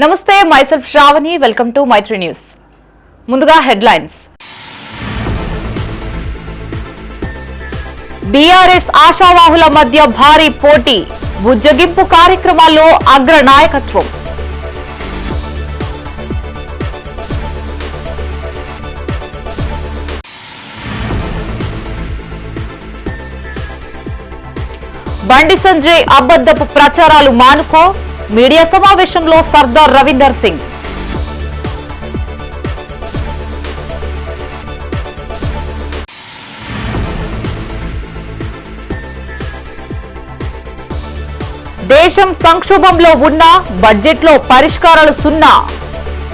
నమస్తే myself Sravani welcome to Maitri news. ముందుగా headlines. BRS ఆశావాహుల మధ్య భారీ పోటీ, బుజ్జగింపు కార్యక్రమాల్లో అగ్ర నాయకత్వం. బండి సంజయ్ అబద్ధపు ప్రచారాలు మానుకో, మీడియా సమావేశంలో సర్దార్ రవీందర్ సింగ్. దేశం సంక్షోభంలో ఉన్నా బడ్జెట్లో పరిష్కారాలు సున్నా,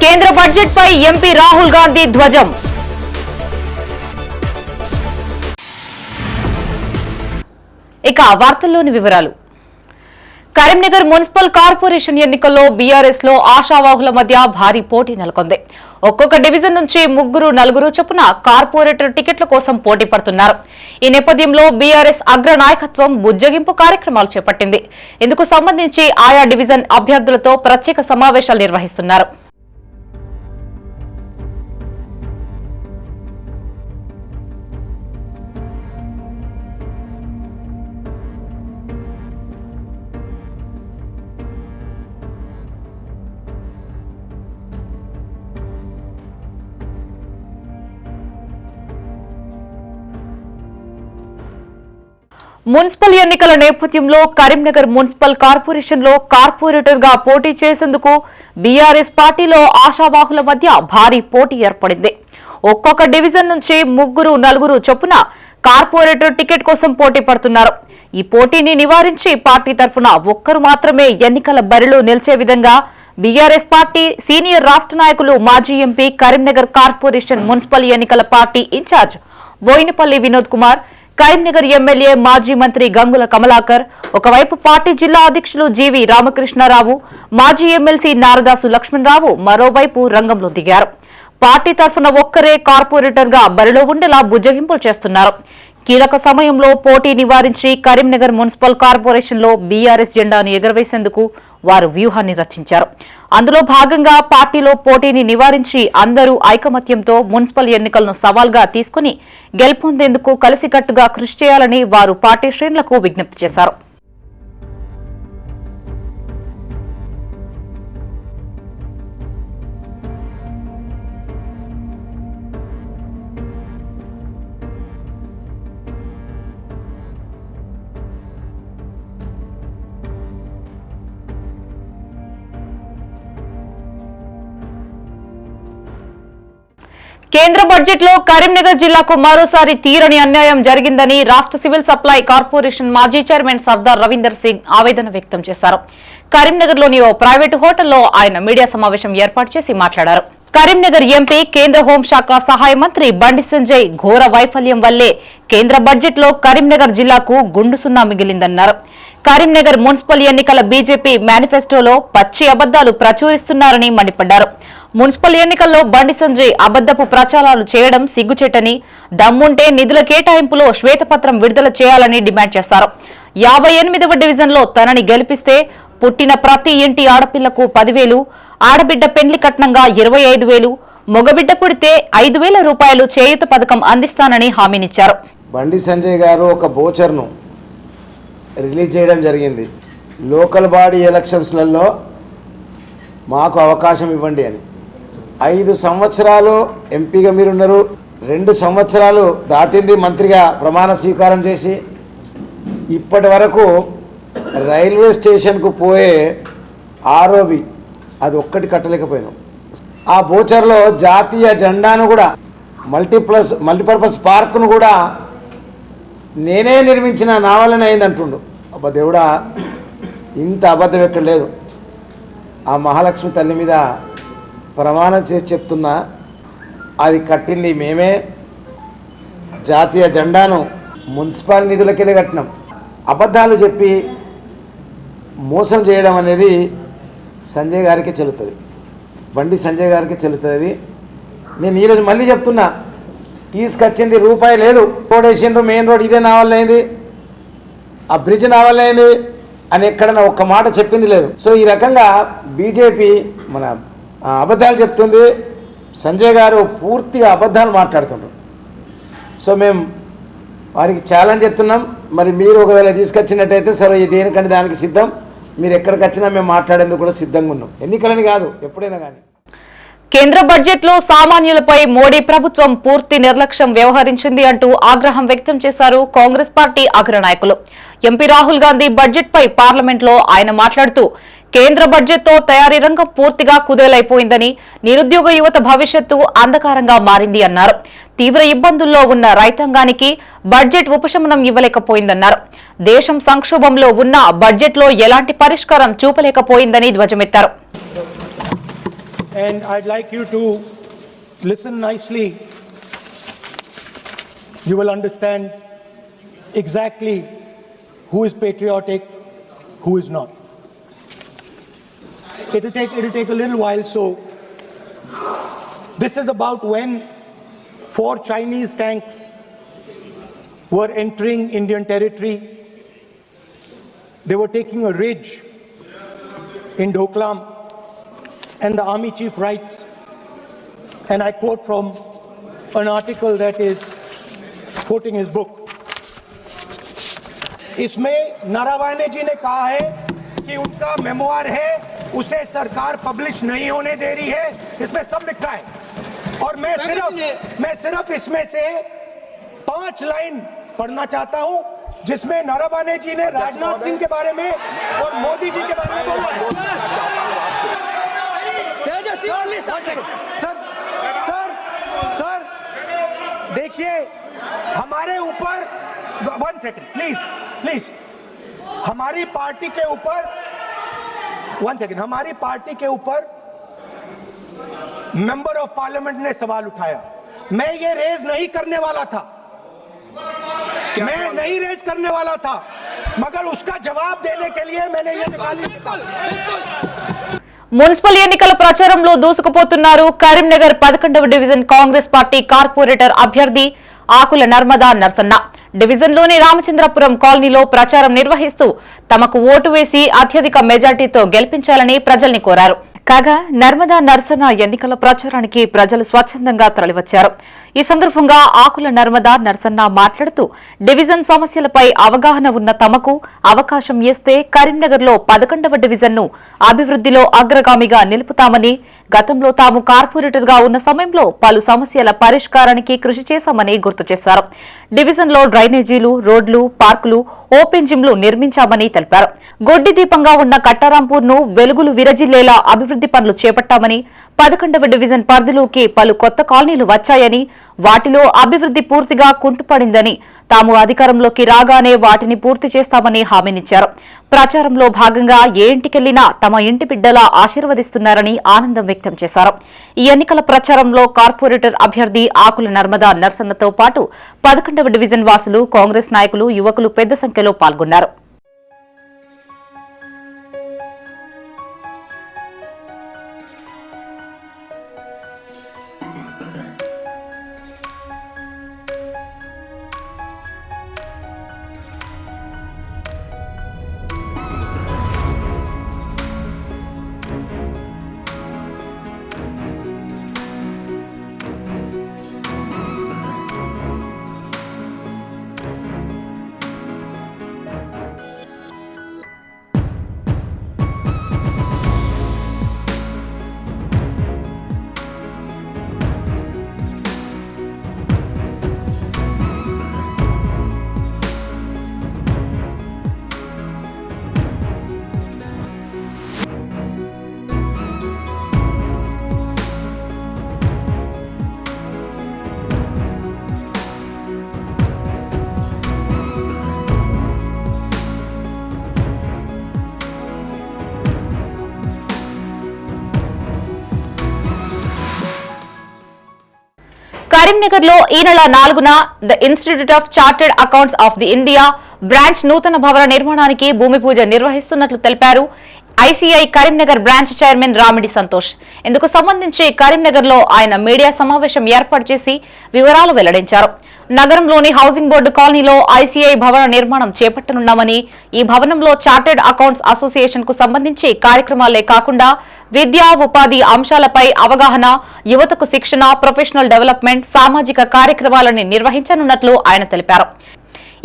కేంద్ర బడ్జెట్పై ఎంపీ రాహుల్ గాంధీ ధ్వజం. ఇక వార్తల్లోని వివరాలు. కరీంనగర్ మున్సిపల్ కార్పొరేషన్ ఎన్నికల్లో బీఆర్ఎస్ లో ఆశావాహుల మధ్య భారీ పోటీ నెలకొంది. ఒక్కొక్క డివిజన్ నుంచి 3-4 చొప్పున కార్పొరేటర్ టికెట్ల కోసం పోటీ పడుతున్నారు. ఈ నేపథ్యంలో బీఆర్ఎస్ అగ్ర నాయకత్వం బుజ్జగింపు కార్యక్రమాలు చేపట్టింది. ఇందుకు సంబంధించి ఆయా డివిజన్ అభ్యర్థులతో ప్రత్యేక సమావేశాలు నిర్వహిస్తున్నారు. మున్సిపల్ ఎన్నికల నేపథ్యంలో కరీంనగర్ మున్సిపల్ కార్పొరేషన్ లో కార్పొరేటర్ గా పోటీ చేసేందుకు బీఆర్ఎస్ పార్టీలో ఆశావాహుల మధ్య భారీ పోటీ ఏర్పడింది. ఒక్కొక్క డివిజన్ నుంచి 3-4 చొప్పున కార్పొరేటర్ టికెట్ కోసం పోటీ పడుతున్నారు. ఈ పోటీని నివారించి పార్టీ తరఫున ఒక్కరు మాత్రమే ఎన్నికల బరిలో నిలిచే విధంగా బీఆర్ఎస్ పార్టీ సీనియర్ రాష్ట్ర నాయకులు మాజీ ఎంపీ కరీంనగర్ కార్పొరేషన్ మున్సిపల్ ఎన్నికల party incharge Boinapalli Vinod Kumar, Karimnagar MLA మాజీ మంత్రి గంగుల కమలాకర్, ఒకవైపు పార్టీ జిల్లా అధ్యక్షులు జీవి రామకృష్ణారావు, మాజీ ఎమ్మెల్సీ నారదాసు లక్ష్మణరావు మరోవైపు రంగంలో దిగారు. పార్టీ తరఫున ఒక్కరే కార్పొరేటర్ గా బరిలో ఉండేలా బుజ్జగింపులు చేస్తున్నారు. కీలక సమయంలో పోటీ నివారించి కరీంనగర్ మున్సిపల్ కార్పొరేషన్ లో బీఆర్ఎస్ జెండాను ఎగురవేసేందుకు వారు వ్యూహాన్ని రచించారు. అందులో భాగంగా పార్టీలో పోటీని నివారించి అందరూ ఐకమత్యంతో మున్సిపల్ ఎన్నికలను సవాల్గా తీసుకుని గెలుపొందేందుకు కలిసికట్టుగా కృషి చేయాలని వారు పార్టీ శ్రేణులకు విజ్ఞప్తి చేశారు. కేంద్ర బడ్జెట్ లో కరీంనగర్ జిల్లాకు మరోసారి తీరని అన్యాయం జరిగిందని రాష్ట్ర సివిల్ సప్లై కార్పొరేషన్ మాజీ చైర్మన్ సర్దార్ రవీందర్ సింగ్ ఆవేదన వ్యక్తం చేశారు. కరీంనగర్ లోని ఓ ప్రైవేటు హోటల్లో ఆయన మీడియా సమావేశం ఏర్పాటు చేసి మాట్లాడారు. కరీంనగర్ ఎంపీ కేంద్ర హోంశాఖ సహాయ మంత్రి బండి సంజయ్ ఘోర వైఫల్యం వల్లే కేంద్ర బడ్జెట్ లో కరీంనగర్ జిల్లాకు గుండు సున్నా మిగిలిందన్నారు. కరీంనగర్ మున్సిపల్ ఎన్నికల బీజేపీ మేనిఫెస్టోలో పచ్చి అబద్దాలు ప్రచురిస్తున్నారని మండిపడ్డారు. మున్సిపల్ ఎన్నికల్లో బండి సంజయ్ అబద్దపు ప్రచారాలు చేయడం సిగ్గుచేటని, దమ్ముంటే నిధుల కేటాయింపులో శ్వేతపత్రం విడుదల చేయాలని డిమాండ్ చేశారు. 58వ డివిజన్లో తనని గెలిపిస్తే పుట్టిన ప్రతి ఇంటి ఆడపిల్లకు 10,000, ఆడబిడ్డ పెండ్లి కట్నంగా 25,000, మగబిడ్డ పుడితే 5,000 రూపాయలు చేయూత పథకం అందిస్తానని హామీనిచ్చారు. బండి సంజయ్ గారు ఒక బోచర్ను రిలీజ్ చేయడం జరిగింది. లోకల్ బాడీ ఎలక్షన్స్లలో మాకు అవకాశం ఇవ్వండి అని. 5 సంవత్సరాలు ఎంపీగా మీరున్నారు, 2 సంవత్సరాలు దాటింది మంత్రిగా ప్రమాణ స్వీకారం చేసి, ఇప్పటి వరకు రైల్వే స్టేషన్కు పోయే ఆర్ఓబి అది ఒక్కటి కట్టలేకపోయినాం. ఆ బోచర్లో జాతీయ జెండాను కూడా మల్టీపర్పస్ పార్కును కూడా నేనే నిర్మించిన నా వల్లనే అయింది అంటుండు. అబ్బా దేవుడా, ఇంత అబద్ధం ఎక్కడ లేదు. ఆ మహాలక్ష్మి తల్లి మీద ప్రమాణం చేసి చెప్తున్నా, అది కట్టింది మేమే. జాతీయ జెండాను మున్సిపల్ నిధులకెళ్ళి కట్టినాం. అబద్ధాలు చెప్పి మోసం చేయడం అనేది సంజయ్ గారికి చెల్లుతుంది, బండి సంజయ్ గారికి చెల్లుతుంది. నేను ఈరోజు మళ్ళీ చెప్తున్నా, తీసుకొచ్చింది రూపాయి లేదు. రోడ్ వేసిండ్రు, మెయిన్ రోడ్ ఇదే నా వల్ల అయింది, ఆ బ్రిడ్జ్ నా వల్ల అయింది, అని ఎక్కడన్నా ఒక్క మాట చెప్పింది లేదు. సో ఈ రకంగా బీజేపీ మన అబద్ధాలు చెప్తుంది. సంజయ్ గారు పూర్తిగా అబద్ధాలు మాట్లాడుతుంటారు. సో మేము వారికి ఛాలెంజ్ చెప్తున్నాం. మరి మీరు ఒకవేళ తీసుకొచ్చినట్టయితే సరే దేనికంటే దానికి సిద్ధం. మీరు ఎక్కడికి వచ్చినా మేము మాట్లాడేందుకు కూడా సిద్ధంగా ఉన్నాం. ఎన్నికలని కాదు, ఎప్పుడైనా కానీ. కేంద్ర బడ్జెట్ లో సామాన్యులపై మోడీ ప్రభుత్వం పూర్తి నిర్లక్ష్యం వ్యవహరించింది అంటూ ఆగ్రహం వ్యక్తం చేశారు కాంగ్రెస్ పార్టీ అగ్రనాయకులు. ఎంపీ రాహుల్ గాంధీ బడ్జెట్ పై పార్లమెంట్ లో ఆయన మాట్లాడుతూ కేంద్ర బడ్జెట్ తో తయారీ రంగం పూర్తిగా కుదేలైపోయిందని, నిరుద్యోగ యువత భవిష్యత్తు అంధకారంగా మారింది అన్నారు. తీవ్ర ఇబ్బందుల్లో ఉన్న రైతాంగానికి బడ్జెట్ ఉపశమనం ఇవ్వలేకపోయిందన్నారు. దేశం సంక్షోభంలో ఉన్న బడ్జెట్ లో ఎలాంటి పరిష్కారం చూపలేకపోయిందని ధ్వజమెత్తారు. And I'd like you to listen nicely. You will understand exactly who is patriotic, who is not. It'll take a little while. So this is about when 4 Chinese tanks were entering Indian territory. They were taking a ridge in Doklam. And the army chief writes, and I quote from an article that is quoting his book. इसमें नारावाने जी ने कहा है कि उनका memoir है, उसे सरकार publish नहीं होने दे रही है. इसमें सब लिखा है. और मैं सिर्फ इसमें से 5 लाइन पढ़ना चाहता हूं, जिसमें नारावाने जी ने राजनाथ सिंह के बारे में और मोदी जी के बारे में बोला. सर देखिए, हमारे ऊपर 1 सेकंड प्लीज हमारी पार्टी के ऊपर 1 सेकंड हमारी पार्टी के ऊपर मेंबर ऑफ पार्लियामेंट ने सवाल उठाया. मैं ये रेज नहीं करने वाला था, मगर उसका जवाब देने के लिए मैंने ये निकाली. మున్సిపల్ ఎన్నికల ప్రచారంలో దూసుకుపోతున్నారు కరీంనగర్ 11వ డివిజన్ కాంగ్రెస్ పార్టీ కార్పొరేటర్ అభ్యర్థి ఆకుల నర్మదా నర్సన్న. డివిజన్లోని రామచంద్రపురం కాలనీలో ప్రచారం నిర్వహిస్తూ తమకు ఓటు వేసి అత్యధిక మెజార్టీతో గెలిపించాలని ప్రజల్ని కోరారు. కాగా నర్మదా నర్సన్న ఎన్నికల ప్రచారానికి ప్రజలు స్వచ్ఛందంగా తరలివచ్చారు. ఈ సందర్భంగా ఆకుల నర్మదా నర్సన్న మాట్లాడుతూ డివిజన్ సమస్యలపై అవగాహన ఉన్న తమకు అవకాశం ఇస్తే కరీంనగర్లో 11వ డివిజన్ను అభివృద్దిలో అగ్రగామిగా నిలుపుతామని, గతంలో తాము కార్పొరేటర్గా ఉన్న సమయంలో పలు సమస్యల పరిష్కారానికి కృషి చేశామని గుర్తు చేశారు. డివిజన్లో డ్రైనేజీలు, రోడ్లు, పార్కులు, ఓపెన్ జిమ్లు నిర్మించామని తెలిపారు. గొడ్డి దీపంగా ఉన్న కట్టారాంపూర్ను వెలుగులు విరజిల్లేలా అభివృద్ది పనులు చేపట్టామని, 11వ డివిజన్ పరిధిలోకి పలు కొత్త కాలనీలు వచ్చాయని, వాటిలో అభివృద్ది పూర్తిగా కుంటుపడిందని, తాము అధికారంలోకి రాగానే వాటిని పూర్తి చేస్తామని హామీనిచ్చారు. ప్రచారంలో భాగంగా ఏ ఇంటికెళ్లినా తమ ఇంటి బిడ్డలా ఆశీర్వదిస్తున్నారని ఆనందం వ్యక్తం చేశారు. ఈ ఎన్నికల ప్రచారంలో కార్పొరేటర్ అభ్యర్థి ఆకుల నర్మదా నర్సన్నతో పాటు 11వ డివిజన్ వాసులు, కాంగ్రెస్ నాయకులు, యువకులు పెద్ద సంఖ్యలో పాల్గొన్నారు. కరీంనగర్ లో ఈ నెల 4న the institute of chartered accounts of the India branch నూతన భవన నిర్మాణానికి భూమి పూజ నిర్వహిస్తున్నట్లు తెలిపారు ICI Karimnagar branch chairman Ramidi Santosh. ఇందుకు సంబంధించి కరీంనగర్ లో ఆయన మీడియా సమావేశం ఏర్పాటు చేసి వివరాలు వెల్లడించారు. నగరంలోని హౌసింగ్ బోర్డు కాలనీలో ఐసీఐ భవన నిర్మాణం చేపట్టనున్నామని, ఈ భవనంలో చార్టెడ్ అకౌంట్స్ అసోసియేషన్ కు సంబంధించి కార్యక్రమాలే కాకుండా విద్యా ఉపాధి అంశాలపై అవగాహన, యువతకు శిక్షణ, ప్రొఫెషనల్ డెవలప్మెంట్, సామాజిక కార్యక్రమాలను నిర్వహించనున్నట్లు ఆయన తెలిపారు.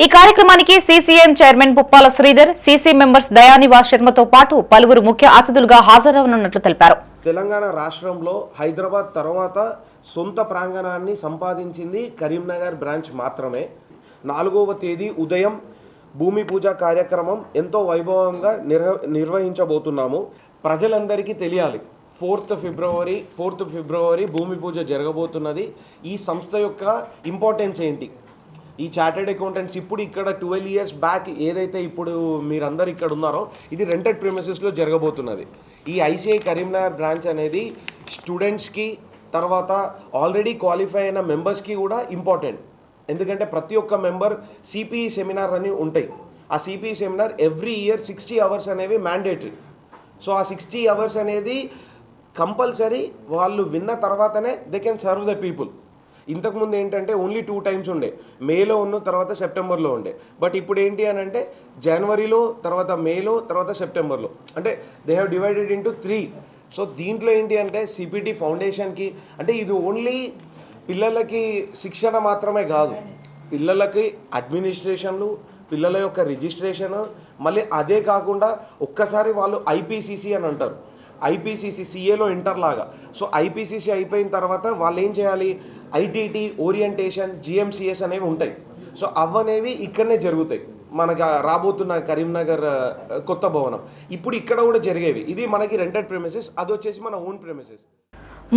ఈ కార్యక్రమానికి CCM chairman Puppala Sridhar, CC members Dayanivas శర్మతో పాటు పలువురు ముఖ్య అతిథులుగా హాజరవనున్నట్లు తెలిపారు. తెలంగాణ రాష్ట్రంలో హైదరాబాద్ తర్వాత సొంత ప్రాంగణాన్ని సంపాదించింది కరీంనగర్ బ్రాంచ్ మాత్రమే. 4వ తేదీ ఉదయం భూమి పూజ కార్యక్రమం ఎంతో వైభవంగా నిర్వహించబోతున్నాము. ప్రజలందరికీ తెలియాలి, 4th ఫిబ్రవరి భూమి పూజ జరగబోతున్నది. ఈ సంస్థ యొక్క ఇంపార్టెన్స్ ఏంటి, ఈ చార్టెడ్ అకౌంటెంట్స్ ఇప్పుడు ఇక్కడ 12 years బ్యాక్ ఏదైతే ఇప్పుడు మీరందరూ ఇక్కడ ఉన్నారో ఇది రెంటెడ్ ప్రిమిసెస్లో జరగబోతున్నది. ఈ ఐసీఐ కరీంనగర్ బ్రాంచ్ అనేది స్టూడెంట్స్కి, తర్వాత ఆల్రెడీ క్వాలిఫై అయిన మెంబర్స్కి కూడా ఇంపార్టెంట్. ఎందుకంటే ప్రతి ఒక్క మెంబర్ సిపిఈ సెమినార్ అని ఉంటాయి. ఆ CPE seminar every year 60 hours అనేవి మ్యాండేటరీ. సో ఆ 60 hours అనేది కంపల్సరీ వాళ్ళు విన్న తర్వాతనే they can serve the people. ఇంతకుముందు ఏంటంటే ఓన్లీ 2 times ఉండే, మేలో ఉన్న తర్వాత సెప్టెంబర్లో ఉండే. బట్ ఇప్పుడు ఏంటి అని అంటే జనవరిలో, తర్వాత మేలో, తర్వాత సెప్టెంబర్లో, అంటే they have divided into 3. So దీంట్లో ఏంటి అంటే సిపిటి ఫౌండేషన్కి అంటే ఇది ఓన్లీ పిల్లలకి శిక్షణ మాత్రమే కాదు, పిల్లలకి అడ్మినిస్ట్రేషన్లు, పిల్లల యొక్క రిజిస్ట్రేషన్, మళ్ళీ అదే కాకుండా ఒక్కసారి వాళ్ళు ఐపీసీసీ అని అంటారు, ఐపీసీసీ సిఏలో ఇంటర్ లాగా. సో ఐపీసీసీ అయిపోయిన తర్వాత వాళ్ళు ఏం చేయాలి, ఐటీటీ, ఓరియంటేషన్, జిఎంసిఎస్ అనేవి ఉంటాయి. సో అవనేవి ఇక్కడనే జరుగుతాయి. మనకు రాబోతున్న కరీంనగర్ కొత్త భవనం ఇప్పుడు ఇక్కడ కూడా జరిగేవి. ఇది మనకి రెంటెడ్ ప్రెమిసెస్, అది వచ్చేసి మన ఓన్ ప్రెమిసెస్.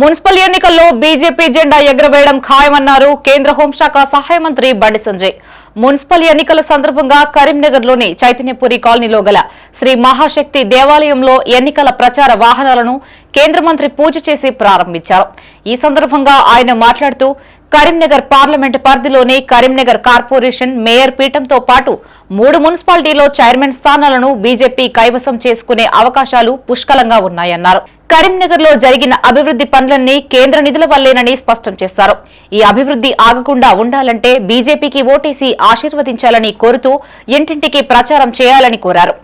మున్సిపల్ ఎన్నికల్లో బీజేపీ జెండా ఎగురవేయడం ఖాయమన్నారు కేంద్ర హోంశాఖ సహాయ మంత్రి బండి సంజయ్. మున్సిపల్ ఎన్నికల సందర్భంగా కరీంనగర్లోని చైతన్యపురి కాలనీలో గల శ్రీ మహాశక్తి దేవాలయంలో ఎన్నికల ప్రచార వాహనాలను కేంద్ర మంత్రి పూజ చేసి ప్రారంభించారు. ఈ సందర్భంగా ఆయన మాట్లాడుతూ కరీంనగర్ పార్లమెంటు పరిధిలోని కరీంనగర్ కార్పొరేషన్ మేయర్ పీఠంతో పాటు 3 మున్సిపాలిటీలో చైర్మన్ స్థానాలను బీజేపీ కైవసం చేసుకునే అవకాశాలు పుష్కలంగా ఉన్నాయన్నారు. కరీంనగర్ లో జరిగిన అభివృద్ది పనులన్నీ కేంద్ర నిధుల వల్లేనని స్పష్టం చేశారు. ఈ అభివృద్ది ఆగకుండా ఉండాలంటే బీజేపీకి ఓటేసి ఆశీర్వదించాలని కోరుతూ ఇంటింటికి ప్రచారం చేయాలని కోరారు.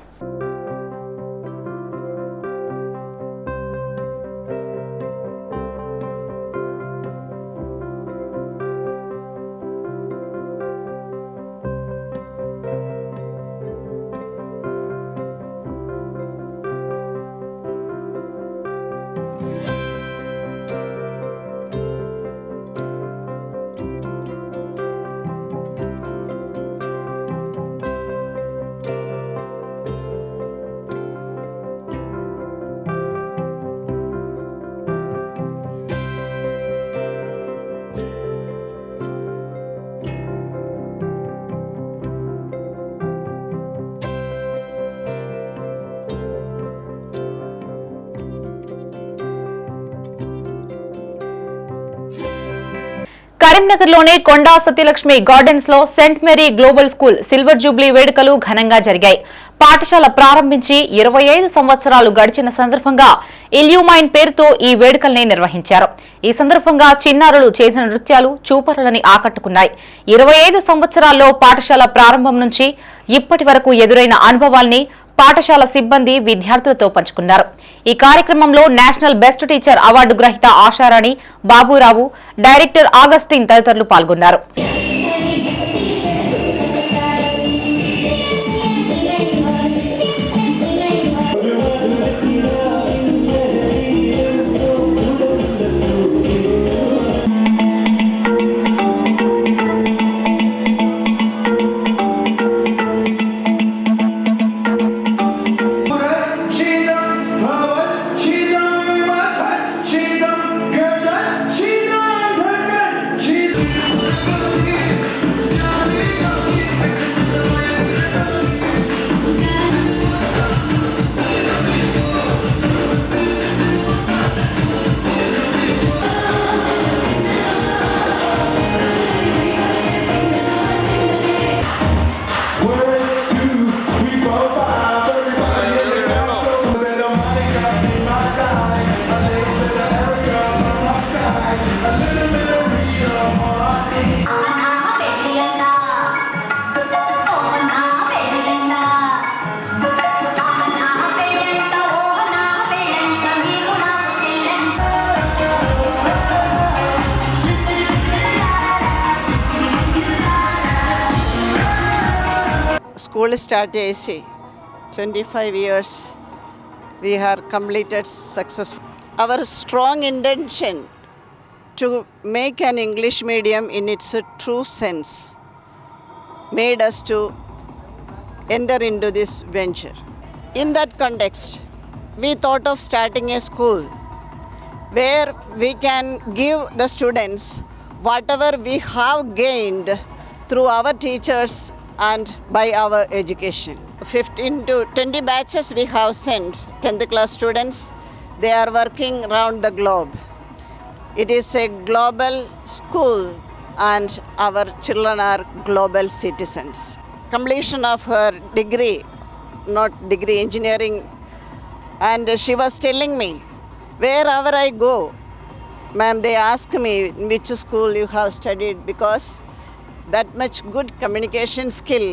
కరీంనగర్లోని కొండా సత్యలక్ష్మి గార్డెన్స్ లో Saint Mary Global School silver jubilee వేడుకలు ఘనంగా జరిగాయి. పాఠశాల ప్రారంభించి 25 సంవత్సరాలు గడిచిన సందర్భంగా ఇల్యూమైన్ పేరుతో ఈ వేడుకల్ని నిర్వహించారు. ఈ సందర్భంగా చిన్నారులు చేసిన నృత్యాలు చూపరులని ఆకట్టుకున్నాయి. 25 సంవత్సరాల్లో పాఠశాల ప్రారంభం నుంచి ఇప్పటి వరకు ఎదురైన అనుభవాల్ని పాఠశాల సిబ్బంది విద్యార్థులతో పంచుకున్నారు. ఈ కార్యక్రమంలో నేషనల్ బెస్ట్ టీచర్ అవార్డు గ్రహీత ఆశారాణి, బాబురావు, డైరెక్టర్ ఆగస్టిన్ తదితరులు పాల్గొన్నారు. Yeah. school start చేసి 25 years we have completed successful. Our strong intention to make an English medium in its true sense made us to enter into this venture. In that context, we thought of starting a school where we can give the students whatever we have gained through our teachers and by our education. 15 to 20 batches we have sent 10th class students. They are working around the globe. It is a global school and our children are global citizens. Completion of her degree, not degree, engineering, and she was telling me, wherever I go, ma'am, they ask me which school you have studied, because that much good communication skill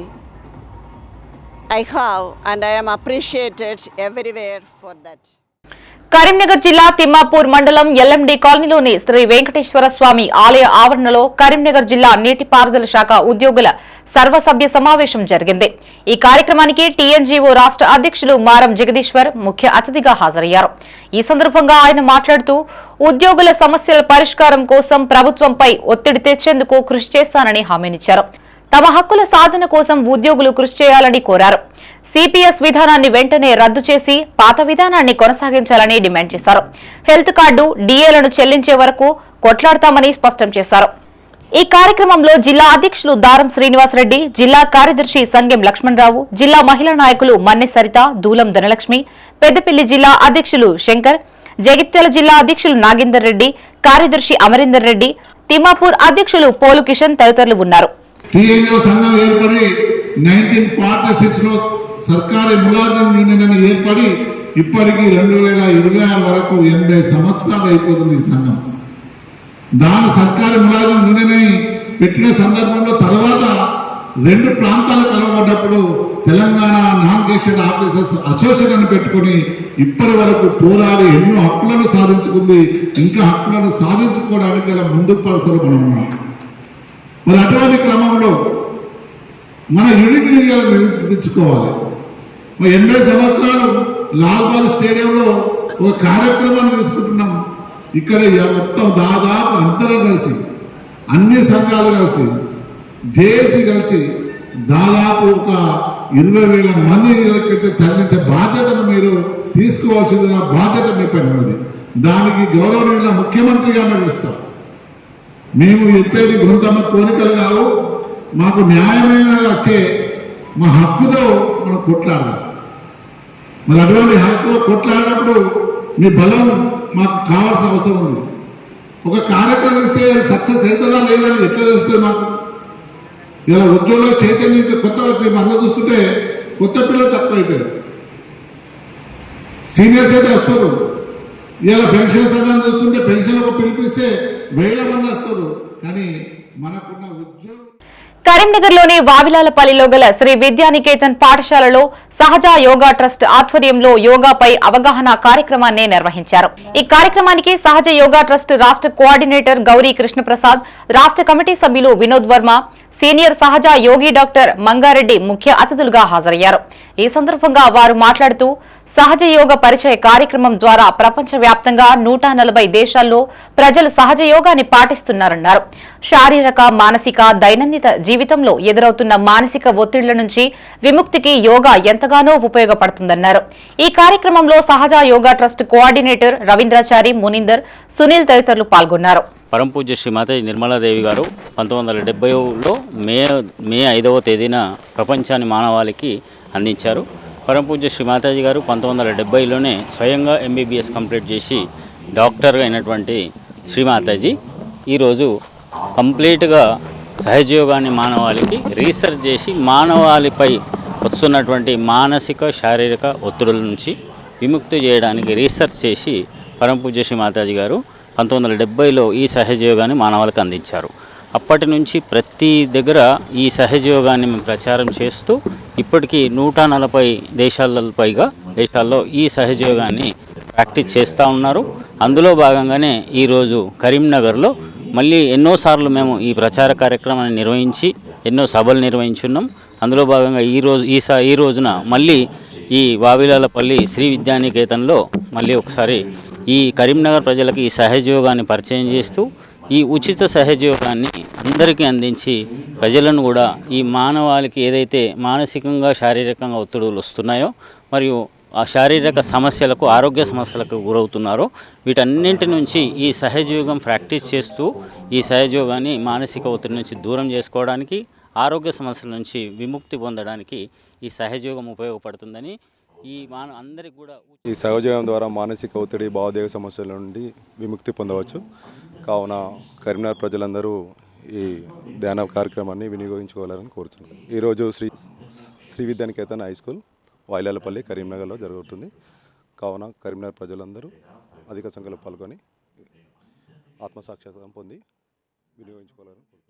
I have, and I am appreciated everywhere for that. Karimnagar జిల్లా తిమ్మాపూర్ మండలం LMD కాలనీలోని శ్రీ వెంకటేశ్వర స్వామి ఆలయ ఆవరణలో కరీంనగర్ జిల్లా నీటిపారుదల శాఖ ఉద్యోగుల సర్వసభ్య సమావేశం జరిగింది. ఈ కార్యక్రమానికి టీఎన్జీఓ రాష్ట్ర అధ్యక్షులు మారం జగదీశ్వర్ ముఖ్య అతిథిగా హాజరయ్యారు. ఈ సందర్భంగా ఆయన మాట్లాడుతూ ఉద్యోగుల సమస్యల పరిష్కారం కోసం ప్రభుత్వంపై ఒత్తిడి తెచ్చేందుకు కృషి చేస్తానని హామీనిచ్చారు. తమ హక్కుల సాధన కోసం ఉద్యోగులు కృషి చేయాలని కోరారు. సిపిఎస్ విధానాన్ని వెంటనే రద్దు చేసి పాత విధానాన్ని కొనసాగించాలని డిమాండ్ చేశారు. హెల్త్ కార్డు, డిఏలను చెల్లించే వరకు కొట్లాడతామని స్పష్టం చేశారు. ఈ కార్యక్రమంలో జిల్లా అధ్యక్షులు దారం శ్రీనివాసరెడ్డి, జిల్లా కార్యదర్శి సంగెం లక్ష్మణరావు, జిల్లా మహిళా నాయకులు మన్నె సరిత, దూలం ధనలక్ష్మి, పెద్దపల్లి జిల్లా అధ్యక్షులు శంకర్, జగిత్యాల జిల్లా అధ్యక్షులు నాగేందర్ రెడ్డి, కార్యదర్శి అమరీందర్ రెడ్డి, తిమ్మాపూర్ అధ్యక్షులు పోలు కిషన్ తదితరులు ఉన్నారు. టీఎన్ఓ సంఘం ఏర్పడి 1946లో సర్కారీ ములాజిం యూనియన్ అని ఏర్పడి ఇప్పటికీ 2026 వరకు 80 సంవత్సరాలు అయిపోతుంది ఈ సంఘం. దాని సర్కారీ ములాజిం యూనియన్ అని పెట్టిన సందర్భంలో తర్వాత 2 ప్రాంతాలు కలవబడ్డప్పుడు Telangana non gazetted officers association అని పెట్టుకుని ఇప్పటి వరకు పోరాడి ఎన్నో హక్కులను సాధించుకుంది. ఇంకా హక్కులను సాధించుకోవడానికి ఇలా ముందుకు పడుతున్న మనం ఉన్నాం. మరి అటువంటి క్రమంలో మన యూనిట్ని నిర్మించుకోవాలి. మరి 80 సంవత్సరాలు లాల్బాగ్ స్టేడియంలో ఒక కార్యక్రమాన్ని తీసుకుంటున్నాం. ఇక్కడ మొత్తం దాదాపు అందరం కలిసి, అన్ని సంఘాలు కలిసి, జేఏసీ కలిసి దాదాపు ఒక 20,000 మంది తరలించే బాధ్యతను మీరు తీసుకోవాల్సిన బాధ్యత మీ పైన ఉన్నది. దానికి గౌరవనీయుల ముఖ్యమంత్రిగా నడుస్తాం. మేము చెప్పేది గొంతమ్మ కోరికలు కావు, మాకు న్యాయమైన వచ్చే మా హక్కులో మనం కొట్లాడాలి. మరి అటువంటి హక్కులో కొట్లాడినప్పుడు మీ బలం మాకు కావాల్సిన అవసరం ఉంది. ఒక కార్యక్రమం ఇస్తే సక్సెస్ అవుతుందా లేదని ఎట్లా తెలుస్తుంది మాకు? ఇలా ఉద్యోగంలో చైతన్యం కొత్త వచ్చి అందరూ చూస్తుంటే కొత్త పిల్లలు తక్కువ అయిపోయారు. సీనియర్స్ అయితే వస్తారు. ఇలా పెన్షన్ సంఘాన్ని చూస్తుంటే పెన్షన్ ఒక పిలిపిస్తే 1000 మంది వస్తారు. కానీ మనకున్న ఉద్యోగం. కరీంనగర్లోని వావిలాలపల్లిలో గల శ్రీ విద్యానికేతన్ పాఠశాలలో సహజ యోగా ట్రస్ట్ ఆధ్వర్యంలో యోగాపై అవగాహన కార్యక్రమాన్ని నిర్వహించారు. ఈ కార్యక్రమానికి సహజ యోగా ట్రస్ట్ రాష్ట్ర కోఆర్డినేటర్ గౌరీ కృష్ణప్రసాద్, రాష్ట్ర కమిటీ సభ్యులు వినోద్ వర్మ, సీనియర్ సహజ యోగి డాక్టర్ మంగారెడ్డి ముఖ్య అతిథులుగా హాజరయ్యారు. ఈ సందర్భంగా వారు మాట్లాడుతూ సహజ యోగ పరిచయ కార్యక్రమం ద్వారా ప్రపంచవ్యాప్తంగా 140 దేశాల్లో ప్రజలు సహజ యోగాన్ని పాటిస్తున్నారన్నారు. శారీరక, మానసిక, దైనందిన జీవితంలో ఎదురవుతున్న మానసిక ఒత్తిళ్ల నుంచి విముక్తికి యోగా ఎంతగానో ఉపయోగపడుతుందన్నారు. ఈ కార్యక్రమంలో సహజ యోగా ట్రస్ట్ కోఆర్డినేటర్ రవీంద్రాచారి, మునీందర్, సునీల్ తదితరులు పాల్గొన్నారు. పరంపూజ్య శ్రీ మాతాజీ నిర్మలాదేవి గారు 1970లో మే 5వ తేదీన ప్రపంచాన్ని మానవాళికి అందించారు. పరంపూజ్య శ్రీ మాతాజీ గారు 1970లోనే స్వయంగా MBBS కంప్లీట్ చేసి డాక్టర్ అయినటువంటి శ్రీ మాతాజీ ఈరోజు కంప్లీట్గా సహజయోగాన్ని మానవాళికి రీసెర్చ్ చేసి మానవాళిపై వస్తున్నటువంటి మానసిక, శారీరక ఒత్తిడుల నుంచి విముక్తి చేయడానికి రీసెర్చ్ చేసి పరంపూజ్య శ్రీ మాతాజీ గారు 1970లో ఈ సహజయోగాన్ని మానవాళికి అందించారు. అప్పటి నుంచి ప్రతి దగ్గర ఈ సహజయోగాన్ని మేము ప్రచారం చేస్తూ ఇప్పటికీ 140 దేశాల్లో ఈ సహజయోగాన్ని ప్రాక్టీస్ చేస్తూ ఉన్నారు. అందులో భాగంగానే ఈరోజు కరీంనగర్లో మళ్ళీ ఎన్నోసార్లు మేము ఈ ప్రచార కార్యక్రమాన్ని నిర్వహించి ఎన్నో సభలు నిర్వహించున్నాం. అందులో భాగంగా ఈ రోజున మళ్ళీ ఈ వావిలాలపల్లి శ్రీ విద్యానికేతన్లో మళ్ళీ ఒకసారి ఈ కరీంనగర్ ప్రజలకు ఈ సహజయోగాన్ని పరిచయం చేస్తూ ఈ ఉచిత సహజయోగాన్ని అందరికీ అందించి ప్రజలను కూడా ఈ మానవాళికి ఏదైతే మానసికంగా శారీరకంగా ఒత్తిడులు వస్తున్నాయో మరియు ఆ శారీరక సమస్యలకు ఆరోగ్య సమస్యలకు గురవుతున్నారో వీటన్నింటి నుంచి ఈ సహజయోగం ప్రాక్టీస్ చేస్తూ ఈ సహజయోగాన్ని మానసిక ఒత్తిడి నుంచి దూరం చేసుకోవడానికి ఆరోగ్య సమస్యల నుంచి విముక్తి పొందడానికి ఈ సహజయోగం ఉపయోగపడుతుందని అందరికి కూడా ఈ సహజయోగం ద్వారా మానసిక ఒత్తిడి భావోద్వేగ సమస్యల నుండి విముక్తి పొందవచ్చు. కావున కరీంనగర్ ప్రజలందరూ ఈ ధ్యాన కార్యక్రమాన్ని వినియోగించుకోవాలని కోరుతున్నాను. ఈరోజు శ్రీ విద్యానికేతన్ హై స్కూల్ వాయిలాలపల్లి కరీంనగర్లో జరుగుతుంది. కావున కరీంనగర్ ప్రజలందరూ అధిక సంఖ్యలో పాల్గొని ఆత్మసాక్షాత్కారం పొంది వినియోగించుకోవాలని కోరుతున్నాను.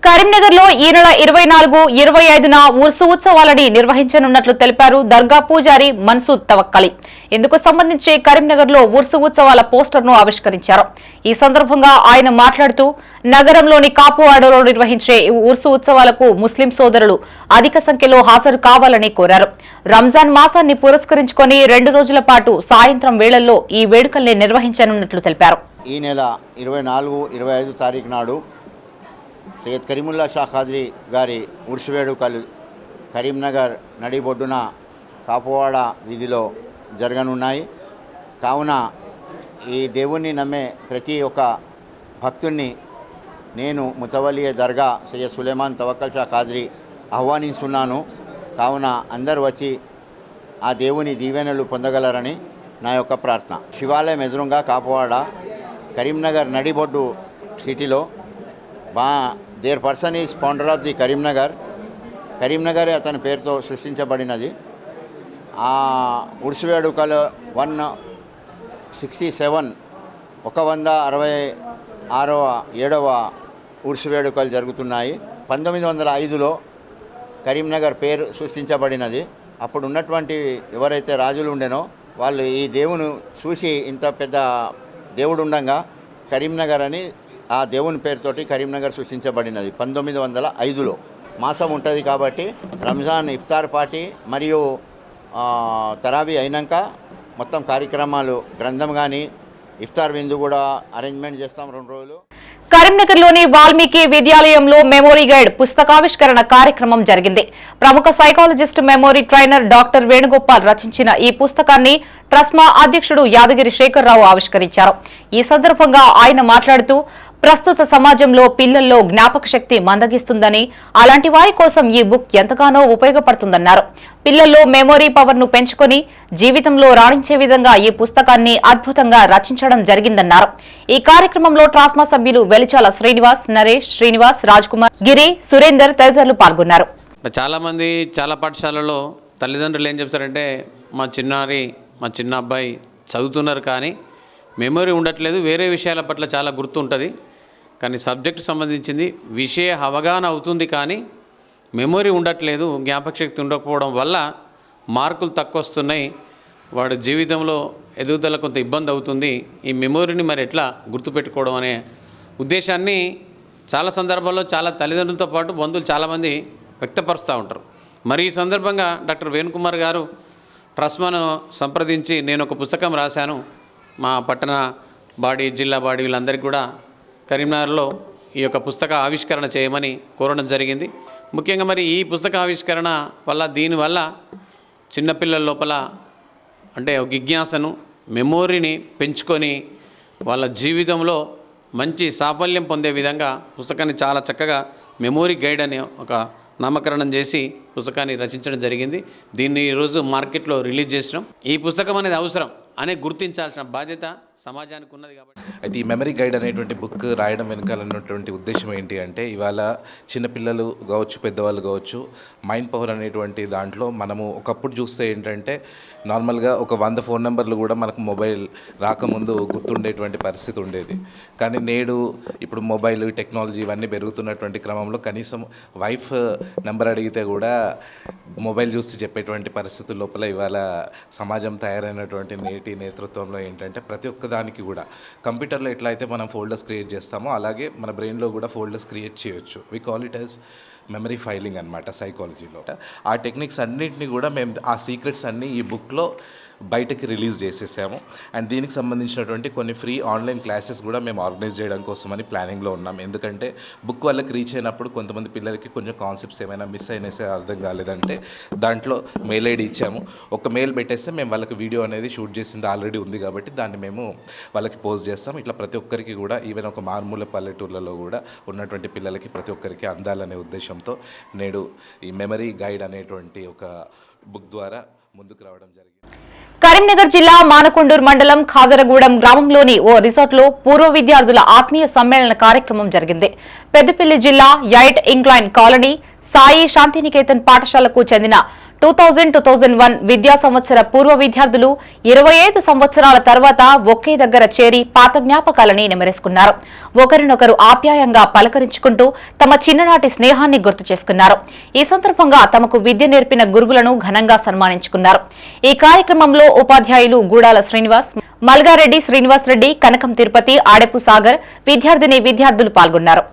కరీంనగర్ లో ఈ నెల 24, 25న ఉర్సు ఉత్సవాలని నిర్వహించనున్నట్లు తెలిపారు దర్గా పూజారి మన్సూద్ తవక్కలి. ఇందుకు సంబంధించి కరీంనగర్ లో ఉర్సు ఉత్సవాల పోస్టర్ ను ఆవిష్కరించారు. ఈ సందర్భంగా ఆయన మాట్లాడుతూ నగరంలోని కాపువాడలో నిర్వహించే ఉర్సు ఉత్సవాలకు ముస్లిం సోదరులు అధిక సంఖ్యలో హాజరు కావాలని కోరారు. రంజాన్ మాసాన్ని పురస్కరించుకొని 2 రోజుల పాటు సాయంత్రం వేళల్లో ఈ వేడుకల్ని నిర్వహించనున్నట్లు తెలిపారు. ఈ నెల 24, 25 తారీఖు నాడు సయ్యద్ కరీముల్లా షా ఖాద్రీ గారి ఉర్సు వేడుకలు కరీంనగర్ నడిబొడ్డున కాపువాడ వీధిలో జరగనున్నాయి. కావున ఈ దేవుణ్ణి నమ్మే ప్రతి ఒక్క భక్తుణ్ణి నేను ముతవల్లి దర్గా సయ్యద్ సులేమాన్ తవక్కల్ షా ఖాద్రీ ఆహ్వానిస్తున్నాను. కావున అందరూ వచ్చి ఆ దేవుని దీవెనలు పొందగలరని నా యొక్క ప్రార్థన. శివాలయం ఎదురుగా కాపువాడ కరీంనగర్ నడిబొడ్డు సిటీలో there person is founder of the కరీంనగరే అతని పేరుతో సృష్టించబడినది. ఆ ఉర్సు వేడుకలు 167 167వ ఉర్సు వేడుకలు జరుగుతున్నాయి. 1905లో కరీంనగర్ పేరు సృష్టించబడినది. అప్పుడు ఉన్నటువంటి ఎవరైతే రాజులు ఉండేనో వాళ్ళు ఈ దేవుని చూసి ఇంత పెద్ద దేవుడు ఉండగా కరీంనగర్ అని ఆ దేవుని పేరుతోటి కరీంనగర్ సృష్టించబడినది 1905లో. మాసం ఉంటుంది కాబట్టి రంజాన్ ఇఫ్తార్ పార్టీ మరియు తరావీ అయినాక మొత్తం కార్యక్రమాలు గ్రంథం కానీ ఇఫ్తార్ విందు కూడా అరేంజ్మెంట్ చేస్తాం 2 రోజులు. కరీంనగర్లోని వాల్మీకి విద్యాలయంలో మెమోరీ గైడ్ పుస్తకావిష్కరణ కార్యక్రమం జరిగింది. ప్రముఖ psychologist memory trainer doctor Venugopal రచించిన ఈ పుస్తకాన్ని ట్రస్మా అధ్యక్షుడు యాదగిరి శేఖర్రావు ఆవిష్కరించారు. ఈ సందర్భంగా ఆయన మాట్లాడుతూ ప్రస్తుత సమాజంలో పిల్లల్లో జ్ఞాపక శక్తి మందగిస్తుందని, అలాంటి వారి కోసం ఈ బుక్ ఎంతగానో ఉపయోగపడుతుందన్నారు. పిల్లల్లో మెమోరీ పవర్ ను పెంచుకొని జీవితంలో రాణించే విధంగా ఈ పుస్తకాన్ని అద్భుతంగా రచించడం జరిగిందన్నారు. ఈ కార్యక్రమంలో ట్రాస్మా సభ్యులు వెలిచాల శ్రీనివాస్, నరేష్, శ్రీనివాస్, రాజ్ కుమార్, గిరి, సురేందర్ తదితరులు పాల్గొన్నారు. చాలా మంది చాలా పాఠశాలలో తల్లిదండ్రులు ఏం చెప్తారంటే మా చిన్న అబ్బాయి చదువుతున్నారు కానీ మెమొరీ ఉండట్లేదు, వేరే విషయాల పట్ల చాలా గుర్తు ఉంటుంది, కానీ సబ్జెక్టు సంబంధించింది విషయ అవగాహన అవుతుంది కానీ మెమొరీ ఉండట్లేదు, జ్ఞాపకశక్తి ఉండకపోవడం వల్ల మార్కులు తక్కువ వస్తున్నాయి, వాడి జీవితంలో ఎదుగుదల కొంత ఇబ్బంది అవుతుంది, ఈ మెమొరీని మరి ఎట్లా గుర్తుపెట్టుకోవడం అనే ఉద్దేశాన్ని చాలా సందర్భాల్లో చాలా తల్లిదండ్రులతో పాటు బంధువులు చాలామంది వ్యక్తపరుస్తూ ఉంటారు. మరి ఈ సందర్భంగా డాక్టర్ వేణుకుమార్ గారు ట్రస్మాను సంప్రదించి నేను ఒక పుస్తకం రాశాను, మా పట్టణ బాడీ, జిల్లా బాడీ వీళ్ళందరికీ కూడా కరీంనగర్లో ఈ యొక్క పుస్తక ఆవిష్కరణ చేయమని కోరడం జరిగింది. ముఖ్యంగా మరి ఈ పుస్తక ఆవిష్కరణ వల్ల దీనివల్ల చిన్నపిల్లల లోపల అంటే జిజ్ఞాసను, మెమోరీని పెంచుకొని వాళ్ళ జీవితంలో మంచి సాఫల్యం పొందే విధంగా పుస్తకాన్ని చాలా చక్కగా మెమోరీ గైడ్ అనే ఒక నామకరణం చేసి పుస్తకాన్ని రచించడం జరిగింది. దీన్ని ఈరోజు మార్కెట్లో రిలీజ్ చేసినాం. ఈ పుస్తకం అనేది అవసరం అనే గుర్తించాల్సిన బాధ్యత సమాజానికి ఉన్నది కాబట్టి. అయితే ఈ మెమరీ గైడ్ అనేటువంటి బుక్ రాయడం వెనకాలన్నటువంటి ఉద్దేశం ఏంటి అంటే, ఇవాళ చిన్నపిల్లలు కావచ్చు, పెద్దవాళ్ళు కావచ్చు, మైండ్ పవర్ అనేటువంటి దాంట్లో మనము ఒకప్పుడు చూస్తే ఏంటంటే నార్మల్గా ఒక 100 ఫోన్ నెంబర్లు కూడా మనకు మొబైల్ రాకముందు గుర్తుండేటువంటి పరిస్థితి ఉండేది. కానీ నేడు ఇప్పుడు మొబైల్ టెక్నాలజీ ఇవన్నీ పెరుగుతున్నటువంటి క్రమంలో కనీసం వైఫ్ నెంబర్ అడిగితే కూడా మొబైల్ చూసి చెప్పేటువంటి పరిస్థితుల లోపల ఇవాళ సమాజం తయారైనటువంటి నేటి నేతృత్వంలో ఏంటంటే ప్రతి ఒక్క ఒక్కదానికి కూడా కంప్యూటర్లో ఎట్లా అయితే మనం ఫోల్డర్స్ క్రియేట్ చేస్తామో అలాగే మన బ్రెయిన్లో కూడా ఫోల్డర్స్ క్రియేట్ చేయొచ్చు. We call it as memory filing అనమాట సైకాలజీలో. ఆ టెక్నిక్స్ అన్నింటినీ కూడా మేము ఆ సీక్రెట్స్ అన్నీ ఈ బుక్లో బయటకి రిలీజ్ చేసేసాము. అండ్ దీనికి సంబంధించినటువంటి కొన్ని ఫ్రీ ఆన్లైన్ క్లాసెస్ కూడా మేము ఆర్గనైజ్ చేయడం కోసమని ప్లానింగ్లో ఉన్నాం. ఎందుకంటే బుక్ వాళ్ళకి రీచ్ అయినప్పుడు కొంతమంది పిల్లలకి కొంచెం కాన్సెప్ట్స్ ఏమైనా మిస్ అయినసే అర్థం కాలేదంటే దాంట్లో మెయిల్ ఐడి ఇచ్చాము. ఒక మెయిల్ పెట్టేస్తే మేము వాళ్ళకి వీడియో అనేది షూట్ చేసింది ఆల్రెడీ ఉంది కాబట్టి దాన్ని మేము వాళ్ళకి పోస్ట్ చేస్తాం. ఇట్లా ప్రతి ఒక్కరికి కూడా ఈవెన్ ఒక మారుమూల పల్లెటూర్లలో కూడా ఉన్నటువంటి పిల్లలకి ప్రతి ఒక్కరికి అందాలనే ఉద్దేశంతో నేడు ఈ మెమరీ గైడ్ అనేటువంటి ఒక బుక్ ద్వారా ముందుకు రావడం జరిగింది. కరీంనగర్ జిల్లా మానకొండూరు మండలం ఖాదరగూడెం గ్రామంలోని ఓ రిసార్ట్లో పూర్వ విద్యార్థుల ఆత్మీయ సమ్మేళన కార్యక్రమం జరిగింది. పెద్దపల్లి జిల్లా eight incline colony Sai Shantiniketan పాఠశాలకు చెందిన 2000-2001 విద్యా సంవత్సర పూర్వ విద్యార్థులు 25 సంవత్సరాల తర్వాత ఒకే దగ్గర చేరి పాత జ్ఞాపకాలని నెమరేసుకున్నారు. ఒకరినొకరు ఆప్యాయంగా పలకరించుకుంటూ తమ చిన్ననాటి స్నేహాన్ని గుర్తు చేసుకున్నారు. ఈ సందర్భంగా తమకు విద్య నేర్పిన గురువులను ఘనంగా సన్మానించుకున్నారు. ఈ కార్యక్రమంలో ఉపాధ్యాయులు గూడాల శ్రీనివాస్, మల్గారెడ్డి శ్రీనివాస్ రెడ్డి, కనకం తిరుపతి, ఆడెపు సాగర్, విద్యార్థులు పాల్గొన్నారు.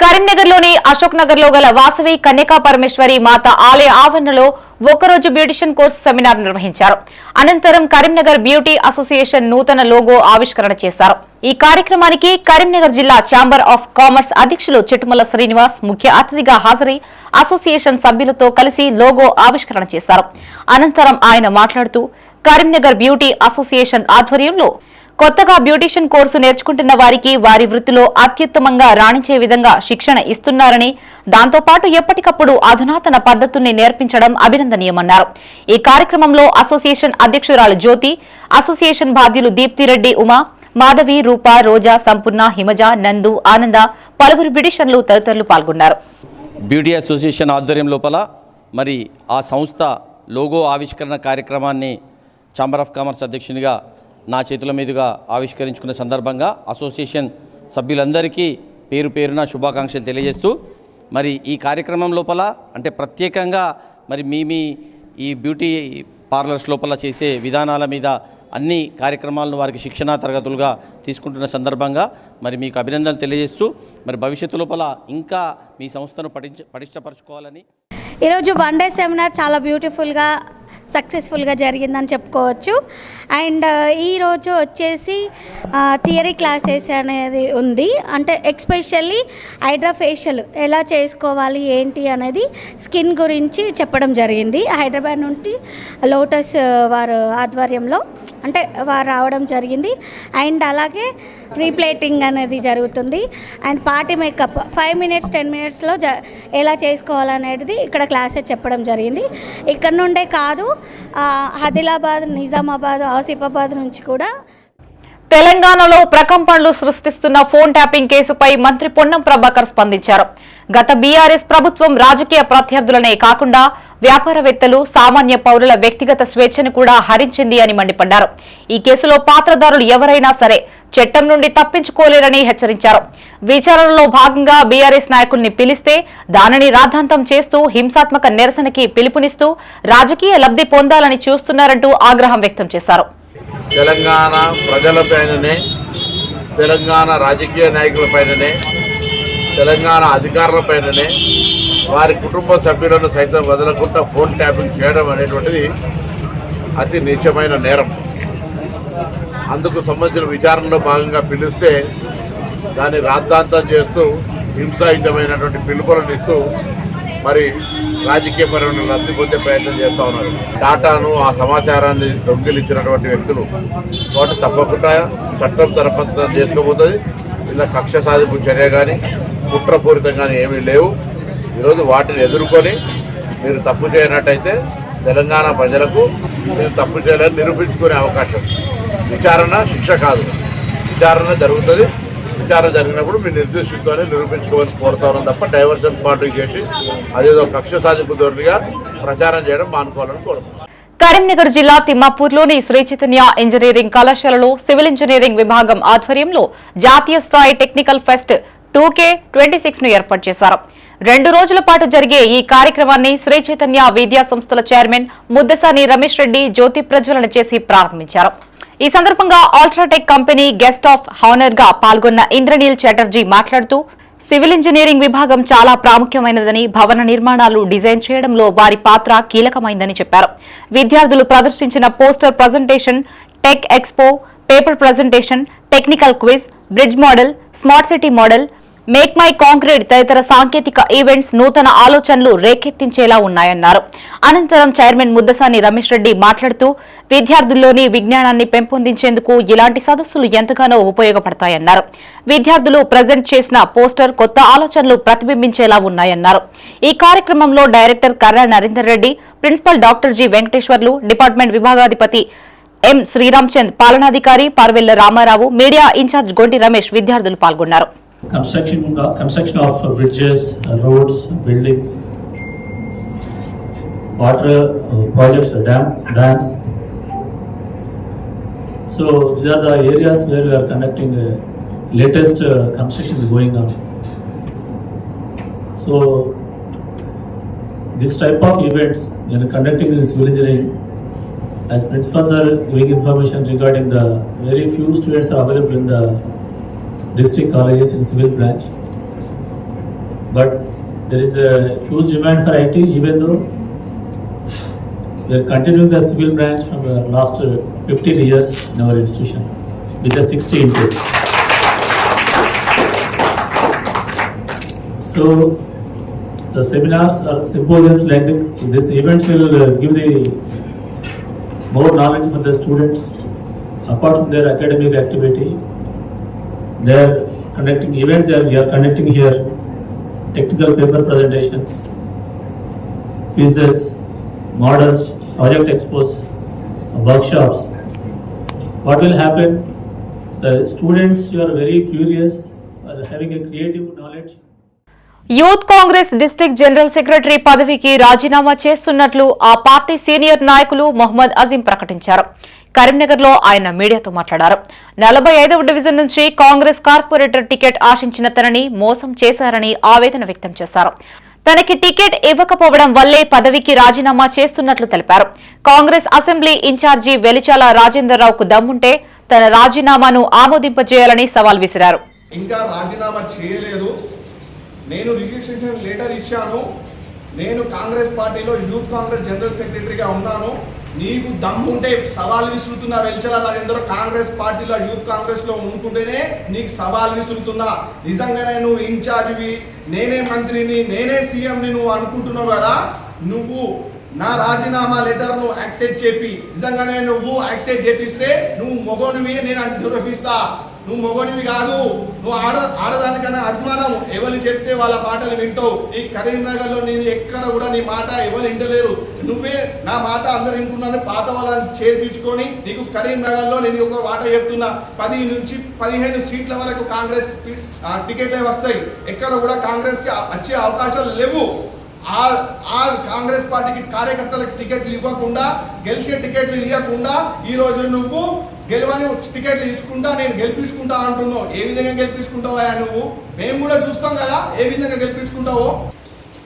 కరీంనగర్లోని అశోక్ నగర్ లో గల వాసవి కన్యకా పరమేశ్వరి మాత ఆలయ ఆవరణలో ఒకరోజు బ్యూటిషియన్ కోర్సు సెమినార్ నిర్వహించారు. అనంతరం కరీంనగర్ బ్యూటీ అసోసియేషన్ నూతన లోగో ఆవిష్కరణ చేశారు. ఈ కార్యక్రమానికి కరీంనగర్ జిల్లా ఛాంబర్ ఆఫ్ కామర్స్ అధ్యక్షులు చిట్టుమల శ్రీనివాస్ ముఖ్య అతిథిగా హాజరై అసోసియేషన్ సభ్యులతో కలిసి లోగో ఆవిష్కరణ చేశారు. అనంతరం ఆయన మాట్లాడుతూ కరీంనగర్ బ్యూటీ అసోసియేషన్ ఆధ్వర్యంలో కొత్తగా బ్యూటిషియన్ కోర్సు నేర్చుకుంటున్న వారికి వారి వృత్తిలో అత్యుత్తమంగా రాణించే విధంగా శిక్షణ ఇస్తున్నారని, దాంతోపాటు ఎప్పటికప్పుడు అధునాతన పద్ధతుల్ని నేర్పించడం అభినందనీయమన్నారు. ఈ కార్యక్రమంలో అసోసియేషన్ అధ్యక్షురాలు జ్యోతి, అసోసియేషన్ బాధ్యులు దీప్తిరెడ్డి, ఉమా, మాధవి, రూప, రోజా, సంపూర్ణ, హిమజ, నందు, ఆనంద, పలువురు బ్యూటిషియన్లు తదితరులు పాల్గొన్నారు. బ్యూటీ అసోసియేషన్ ఆధ్వర్యం లోపల మరి ఆ సంస్థ లోగో ఆవిష్కరణ కార్యక్రమాన్ని ఛాంబర్ ఆఫ్ కామర్స్ అధ్యక్షునిగా నా చేతుల మీదుగా ఆవిష్కరించుకున్న సందర్భంగా అసోసియేషన్ సభ్యులందరికీ పేరు పేరున శుభాకాంక్షలు తెలియజేస్తూ మరి ఈ కార్యక్రమం లోపల అంటే ప్రత్యేకంగా మరి మీ ఈ బ్యూటీ పార్లర్స్ లోపల చేసే విధానాల మీద అన్ని కార్యక్రమాలను వారికి శిక్షణా తరగతులుగా తీసుకుంటున్న సందర్భంగా మరి మీకు అభినందనలు తెలియజేస్తూ మరి భవిష్యత్తు లోపల ఇంకా మీ సంస్థను పటిష్టపరచుకోవాలని ఈరోజు 1 డే సెమినార్ చాలా బ్యూటిఫుల్గా సక్సెస్ఫుల్గా జరిగిందని చెప్పుకోవచ్చు. అండ్ ఈరోజు వచ్చేసి థియరీ క్లాసెస్ అనేది ఉంది. అంటే ఎక్స్పెషల్లీ హైడ్రా ఫేషియల్ ఎలా చేసుకోవాలి ఏంటి అనేది స్కిన్ గురించి చెప్పడం జరిగింది. హైదరాబాద్ నుండి లోటస్ వారు ఆధ్వర్యంలో అంటే వారు రావడం జరిగింది. అండ్ అలాగే రీప్లేటింగ్ అనేది జరుగుతుంది. అండ్ పార్టీ మేకప్ 5 minutes 10 minutesలో ఎలా చేసుకోవాలనేది ఇక్కడ క్లాసెస్ చెప్పడం జరిగింది. ఇక్కడ నుండే కాదు ఆదిలాబాద్, నిజామాబాద్, ఆసిఫాబాద్ నుంచి కూడా. తెలంగాణలో ప్రకంపనలు సృష్టిస్తున్న ఫోన్ ట్యాపింగ్ కేసుపై మంత్రి పొన్నం ప్రభాకర్ స్పందించారు. గత బీఆర్ఎస్ ప్రభుత్వం రాజకీయ ప్రత్యర్థులనే కాకుండా వ్యాపారవేత్తలు, సామాన్య పౌరుల వ్యక్తిగత స్వేచ్ఛను కూడా హరించింది అని మండిపడ్డారు. ఈ కేసులో పాత్రదారులు ఎవరైనా సరే చట్టం నుండి తప్పించుకోలేరని హెచ్చరించారు. విచారణలో భాగంగా బీఆర్ఎస్ నాయకుల్ని పిలిస్తే దానిని రాద్ధాంతం చేస్తూ హింసాత్మక నిరసనకి పిలుపునిస్తూ రాజకీయ లబ్ధి పొందాలని చూస్తున్నారంటూ ఆగ్రహం వ్యక్తం చేశారు. తెలంగాణ ప్రజలపైననే, తెలంగాణ రాజకీయ నాయకులపైననే, తెలంగాణ అధికారులపైననే, వారి కుటుంబ సభ్యులను సైతం వదలకుండా ఫోన్ ట్యాపింగ్ చేయడం అనేటువంటిది అతి నీచమైన నేరం. అందుకు సంబంధించిన విచారణలో భాగంగా పిలిస్తే దాన్ని రాద్ధాంతం చేస్తూ హింసాయుతమైనటువంటి పిలుపులను ఇస్తూ మరి రాజకీయపరమైన లబ్ధి పొందే ప్రయత్నం చేస్తూ ఉన్నారు. డాటాను, ఆ సమాచారాన్ని దొంగిలించినటువంటి వ్యక్తులు వాటి తప్పకుండా చట్టం తరపతం చేసుకోబోతుంది. ఇలా కక్ష సాధింపు చర్య కానీ కుట్రపూరితం కానీ ఏమీ లేవు. ఈరోజు వాటిని ఎదుర్కొని మీరు తప్పు చేయనట్టయితే తెలంగాణ ప్రజలకు నేను తప్పు చేయలేదని నిరూపించుకునే అవకాశం. విచారణ శిక్ష కాదు, విచారణ జరుగుతుంది. విచారణ జరిగినప్పుడు మీరు నిర్దేశిస్తూనే నిరూపించుకోవాలని కోరుతాను తప్ప డైవర్షన్ పాలిటిక్స్ చేసి అదేదో కక్ష సాధింపు ధోరణిగా ప్రచారం చేయడం మానుకోవాలని కోరుతున్నాను. కరీంనగర్ జిల్లా తిమ్మాపూర్లోని శ్రీ చైతన్య ఇంజనీరింగ్ కళాశాలలో సివిల్ ఇంజనీరింగ్ విభాగం ఆధ్వర్యంలో జాతీయ స్థాయి టెక్నికల్ ఫెస్ట్ 2K26 ను ఏర్పాటు చేశారు. 2 రోజుల పాటు జరిగే ఈ కార్యక్రమాన్ని శ్రీ చైతన్య విద్యా సంస్థల చైర్మన్ ముద్దసాని రమేష్ రెడ్డి జ్యోతి ప్రజ్వలన చేసి ప్రారంభించారు. ఈ సందర్భంగా UltraTech company guest of honour గా పాల్గొన్న ఇంద్రనీల్ చటర్జీ మాట్లాడుతూ సివిల్ ఇంజనీరింగ్ విభాగం చాలా ప్రాముఖ్యమైనదని, భవన నిర్మాణాలు డిజైన్ చేయడంలో వారి పాత్ర కీలకమైందని చెప్పారు. విద్యార్థులు ప్రదర్శించిన poster presentation, tech expo, paper presentation, technical quiz, bridge model, smart city model, make my concrete తదితర సాంకేతిక ఈవెంట్స్ నూతన ఆలోచనలు రేకెత్తించేలా ఉన్నాయన్నారు. అనంతరం చైర్మన్ ముద్దసాని రమేష్ రెడ్డి మాట్లాడుతూ విద్యార్థుల్లోని విజ్ఞానాన్ని పెంపొందించేందుకు ఇలాంటి సదస్సులు ఎంతగానో ఉపయోగపడతాయన్నారు. విద్యార్థులు ప్రజెంట్ చేసిన పోస్టర్ కొత్త ఆలోచనలు ప్రతిబింబించేలా ఉన్నాయన్నారు. ఈ కార్యక్రమంలో director Karra Narender Reddy, principal doctor G Venkateswarlu, department విభాగాధిపతి ఎం శ్రీరామ్చంద్, పాలనాధికారి పార్వెల్ల రామారావు, మీడియా ఇన్ఛార్జ్ గొంటి రమేష్ తదితరులు పాల్గొన్నారు. Construction of bridges, roads, buildings, water projects, dams. So these are the areas where we are conducting latest construction is going on. So this type of events we are conducting in civil engineering, as principals are giving information regarding the very few students are available in the district colleges in civil branch, but there is a huge demand for IT, even though we are continuing the civil branch from the last 15 years in our institution with a 60 intake. So the seminars or symposiums like this events will give the more knowledge for the students apart from their academic activity. They are conducting events. We are conducting here technical paper presentations, quizzes, models, project expos, workshops. What will happen? The students who are very curious, are having a creative knowledge. Youth Congress district general secretary పదవికి రాజీనామా చేస్తున్నట్లు ఆ party senior నాయకులు మొహమ్మద్ అజీం ప్రకటించారు. కరీంనగర్లో ఆయన మీడియాతో మాట్లాడారు. 45వ డివిజన్ నుంచి కాంగ్రెస్ కార్పొరేటర్ టికెట్ ఆశించిన తనని మోసం చేశారని ఆవేదన వ్యక్తం చేశారు. తనకి టికెట్ ఇవ్వకపోవడం వల్లే పదవికి రాజీనామా చేస్తున్నట్లు తెలిపారు. కాంగ్రెస్ అసెంబ్లీ ఇన్ఛార్జి వెలిచాల రాజేందర్రావుకు దమ్ముంటే తన రాజీనామాను ఆమోదింపజేయాలని సవాల్ విసిరారు. ఇంకా రాజీనామా చేయలేదు, నేను రిజిస్ట్రేషన్ లెటర్ ఇచ్చాను, నేను కాంగ్రెస్ పార్టీలో యూత్ కాంగ్రెస్ జనరల్ సెక్రటరీగా ఉన్నాను, నీకు దమ్ముంటే సవాల్ విసురుతున్నా వెలిచాల రాజేందర్, కాంగ్రెస్ పార్టీలో యూత్ కాంగ్రెస్ లో ఉంటుంటేనే నీకు సవాల్ విసురుతున్నా. నిజంగానే నువ్వు ఇన్ఛార్జివి, నేనే మంత్రిని, నేనే సీఎంని నువ్వు అనుకుంటున్నావు కదా, నువ్వు నా రాజీనామా లెటర్ ను యాక్సెప్ట్ చేపి, నిజంగానే నువ్వు యాక్సెప్ట్ చేపిస్తే నువ్వు మొగోనివి నేను నిరూపిస్తా. నువ్వు మొగోనివి కాదు, నువ్వు ఆడదానికన్నా అభిమానం, ఎవరు చెప్తే వాళ్ళ మాటలు వింటావు. ఈ కరీంనగర్లో నీది ఎక్కడ కూడా నీ మాట ఎవరు వింటలేరు, నువ్వే నా మాట అందరు వింటున్నాను. పాత వాళ్ళని చేర్పించుకొని నీకు కరీంనగర్లో నేను ఒక మాట చెప్తున్నా, 10 నుంచి 15 సీట్ల వరకు కాంగ్రెస్ టికెట్లే వస్తాయి. ఎక్కడ కూడా కాంగ్రెస్కి వచ్చే అవకాశాలు లేవు. ఆ కాంగ్రెస్ పార్టీకి కార్యకర్తలకు టికెట్లు ఇవ్వకుండా, గెలిచే టికెట్లు ఇవ్వకుండా ఈరోజు నువ్వు గెలవని టికెట్లు తీసుకుంటా, నేను గెలిపించుకుంటా అంటున్నావు. ఏ విధంగా గెలిపించుకుంటావా నువ్వు? మేము కూడా చూస్తాం కదా ఏ విధంగా గెలిపించుకుంటావో.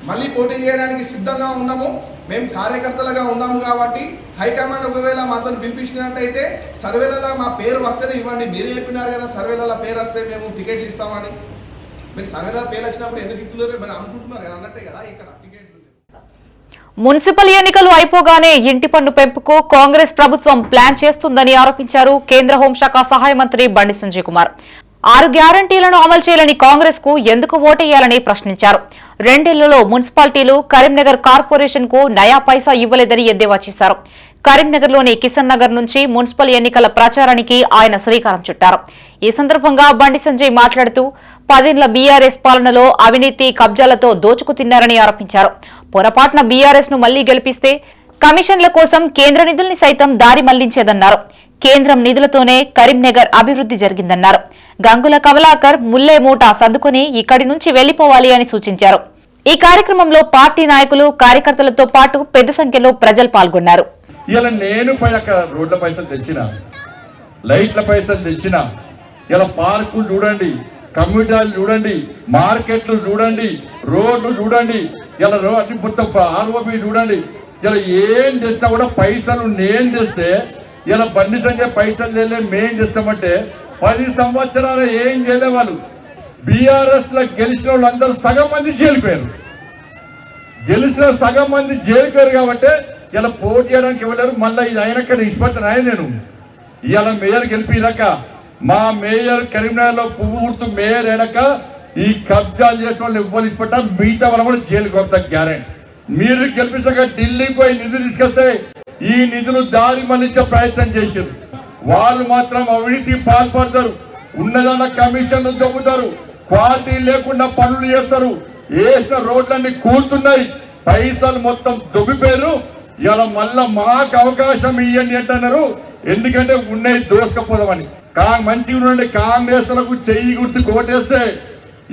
మళ్ళీ పోటీ చేయడానికి సిద్ధంగా ఉన్నాము, మేము కార్యకర్తలుగా ఉన్నాము. కాబట్టి హైకమాండ్ ఒకవేళ మాతో పిలిపించినట్టయితే సర్వేలలో మా పేరు వస్తేనే ఇవ్వండి. మీరే చెప్పినారు కదా సర్వేలలో పేరు వస్తే మేము టికెట్లు ఇస్తామని. మీరు సర్వేలలో పేరు వచ్చినప్పుడు ఎందుకు ఇస్తున్నారు మరి అనుకుంటున్నారు కదా, అన్నట్టే కదా ఇక్కడ టికెట్లు. మున్సిపల్ ఎన్నికలు అయిపోగానే ఇంటి పన్ను పెంపుకు కాంగ్రెస్ ప్రభుత్వం ప్లాన్ చేస్తుందని ఆరోపించారు కేంద్ర హోంశాఖ సహాయ మంత్రి బండి సంజయ్ కుమార్. 6 గ్యారంటీలను అమలు చేయాలని కాంగ్రెస్ కు ఎందుకు ఓటేయాలని ప్రశ్నించారు. 2 ఏళ్లలో మున్సిపాలిటీలు కరీంనగర్ కార్పొరేషన్ కు నయా పైసా ఇవ్వలేదని ఎద్దేవా చేశారు. కరీంనగర్లోని కిషన్ నగర్ నుంచి మున్సిపల్ ఎన్నికల ప్రచారానికి ఆయన శ్రీకారం చుట్టారు. ఈ సందర్భంగా బండి సంజయ్ మాట్లాడుతూ 10 ఏళ్ల బీఆర్ఎస్ పాలనలో అవినీతి కబ్జాలతో దోచుకు తిన్నారని ఆరోపించారు. పొరపాటున బీఆర్ఎస్ ను మళ్లీ గెలిపిస్తే కమిషన్ల కోసం కేంద్ర నిధుల్ని సైతం దారి మళ్లించేదన్నారు. కేంద్రం నిధులతోనే కరీంనగర్ అభివృద్ధి జరిగిందన్నారు. గంగుల కమలాకర్ ముల్లే మూట సర్దుకుని ఇక్కడి నుంచి వెళ్లిపోవాలి అని సూచించారు. ఈ కార్యక్రమంలో పార్టీ నాయకులు, కార్యకర్తలతో పాటు పెద్ద సంఖ్యలో ప్రజలు పాల్గొన్నారు. ఇలా నేను రోడ్ల పైసలు తెచ్చిన, లైట్ల పైసలు తెచ్చిన, ఇలా పార్కులు చూడండి, కమ్యూనిటీలు చూడండి, మార్కెట్లు చూడండి, రోడ్లు చూడండి, ఇలా అన్ని మొత్తం ఆర్ఓబి చూడండి. ఇలా ఏం చేస్తా కూడా పైసలు నేను తెస్తే ఇలా బండి సంఖ్య పైసలు చేయలే, మేం చేస్తామంటే 10 సంవత్సరాలు ఏం చేయలే. వాళ్ళు బీఆర్ఎస్ లో గెలిచిన వాళ్ళందరూ సగం మంది జైలుపోయారు. గెలిచిన సగం మంది జైలుపోయారు కాబట్టి ఇలా పోటీ చేయడానికి ఇవ్వలేరు. మళ్ళీ ఇది అయినాక నిష్పత్తి ఆయన నేను ఇవాళ మేయర్ గెలిపినాక మా మేయర్ కరీంనగర్ లో పువ్వు గుర్తు మేయర్ అయినాక ఈ కబ్జాలు చేసిన వాళ్ళు ఇవ్వాలి ఇప్పట మిగతా వాళ్ళు కూడా జైలుకి వస్తా గ్యారెంటీ. మీరు గెలిపించాక ఢిల్లీకి పోయి నిధులు తీసుకొస్తే ఈ నిధులు దారి మళ్లించే ప్రయత్నం చేశారు. వాళ్ళు మాత్రం అవినీతికి పాల్పడతారు, ఉన్నదాన్న కమిషన్లు దొబ్బుతారు, క్వాలిటీ లేకుండా పనులు చేస్తారు. వేసిన రోడ్లన్నీ కూలుతున్నాయి, పైసలు మొత్తం దొబ్బిపోయారు. ఇలా మళ్ళా మాకు అవకాశం ఇవ్వండి అంటున్నారు. ఎందుకంటే ఉన్నాయి దోసుకపోదామని. మంచిగా ఉండండి, కాంగ్రెస్ లకు చెయ్యి గుర్తు కోటేస్తే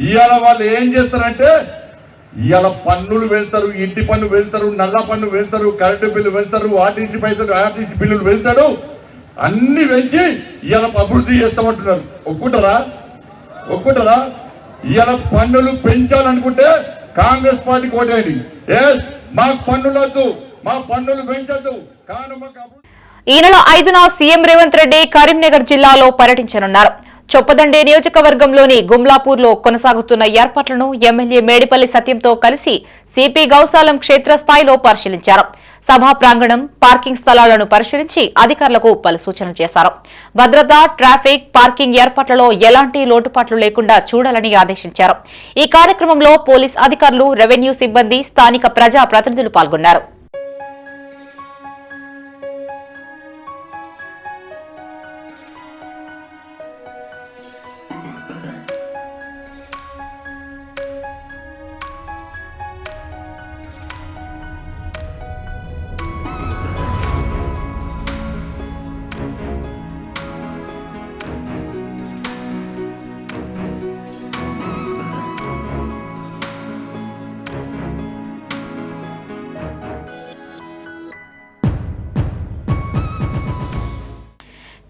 ఇవాళ వాళ్ళు ఏం చేస్తారంటే ఇవాళ పన్నులు వెళ్తారు, ఇంటి పన్ను వెళ్తారు, నల్ల పన్ను వెళ్తారు, కరెంటు బిల్లు వెళ్తారు, ఆర్టీసీ పైసలు ఆర్టీసీ బిల్లులు వెళ్తాడు, అన్ని పెంచి ఇవాళ అభివృద్ధి చేస్తామంటున్నారు. ఒప్పుకుంటారా? ఇవాళ పన్నులు పెంచాలనుకుంటే కాంగ్రెస్ పార్టీకి ఓటేయండి. మాకు పన్నులు వద్దు, మా పన్నులు పెంచద్దు. కానీ మాకు ఈ నెల 5న సీఎం రేవంత్ రెడ్డి కరీంనగర్ జిల్లాలో పర్యటించనున్నారు. చొప్పదండి నియోజకవర్గంలోని గుమ్లాపూర్లో కొనసాగుతున్న ఏర్పాట్లను ఎమ్మెల్యే మేడిపల్లి సత్యంతో కలిసి సిపి గౌసాలం క్షేత్రస్థాయిలో పరిశీలించారు. సభా ప్రాంగణం, పార్కింగ్ స్థలాలను పరిశీలించి అధికారులకు పలు సూచనలు చేశారు. భద్రత, ట్రాఫిక్, పార్కింగ్ ఏర్పాట్లలో ఎలాంటి లోటుపాట్లు లేకుండా చూడాలని ఆదేశించారు. ఈ కార్యక్రమంలో పోలీస్ అధికారులు, రెవెన్యూ సిబ్బంది, స్థానిక ప్రజా ప్రతినిధులు పాల్గొన్నారు.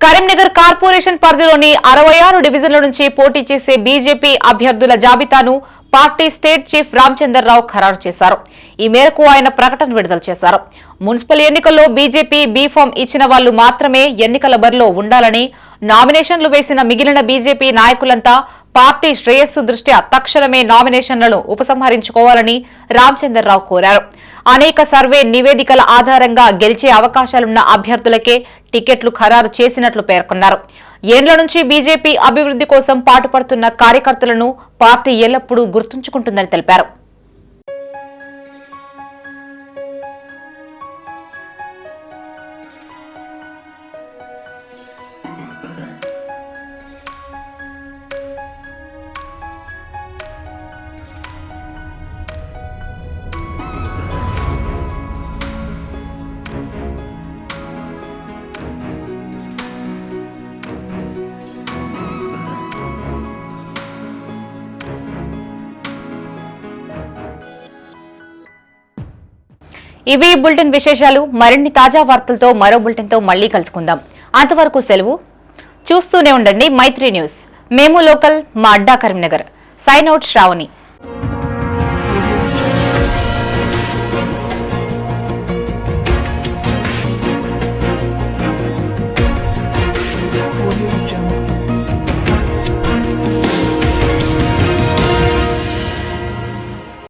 కరీంనగర్ కార్పొరేషన్ పరిధిలోని 66 డివిజన్ల నుంచి పోటీ చేసే బీజేపీ అభ్యర్థుల జాబితాను పార్టీ స్టేట్ చీఫ్ రామచంద్రరావు ఖరారు చేశారు. ఈ మేరకు ఆయన ప్రకటన విడుదల చేశారు. మున్సిపల్ ఎన్నికల్లో బీజేపీ బీఫామ్ ఇచ్చిన వాళ్లు మాత్రమే ఎన్నికల బరిలో ఉండాలని, నామినేషన్లు వేసిన మిగిలిన బీజేపీ నాయకులంతా పార్టీ శ్రేయస్సు దృష్ట్యా తక్షణమే నామినేషన్లను ఉపసంహరించుకోవాలని రామచంద్రరావు కోరారు. అనేక సర్వే నివేదికల ఆధారంగా గెలిచే అవకాశాలున్న అభ్యర్థులకే టికెట్లు ఖరారు చేసినట్లు పేర్కొన్నారు. ఏళ్ల నుంచి బీజేపీ అభివృద్ధి కోసం పాటుపడుతున్న కార్యకర్తలను పార్టీ ఎల్లప్పుడూ గుర్తుంచుకుంటుందని తెలిపారు. ఇవి బులెటిన్ విశేషాలు. మరిన్ని తాజా వార్తలతో మరో బులెటిన్తో మళ్లీ కలుసుకుందాం. అంతవరకు సెలవు. చూస్తూనే ఉండండి మైత్రి న్యూస్. మేము లోకల్, మా అడ్డా కరీంనగర్. Sign out Shravani.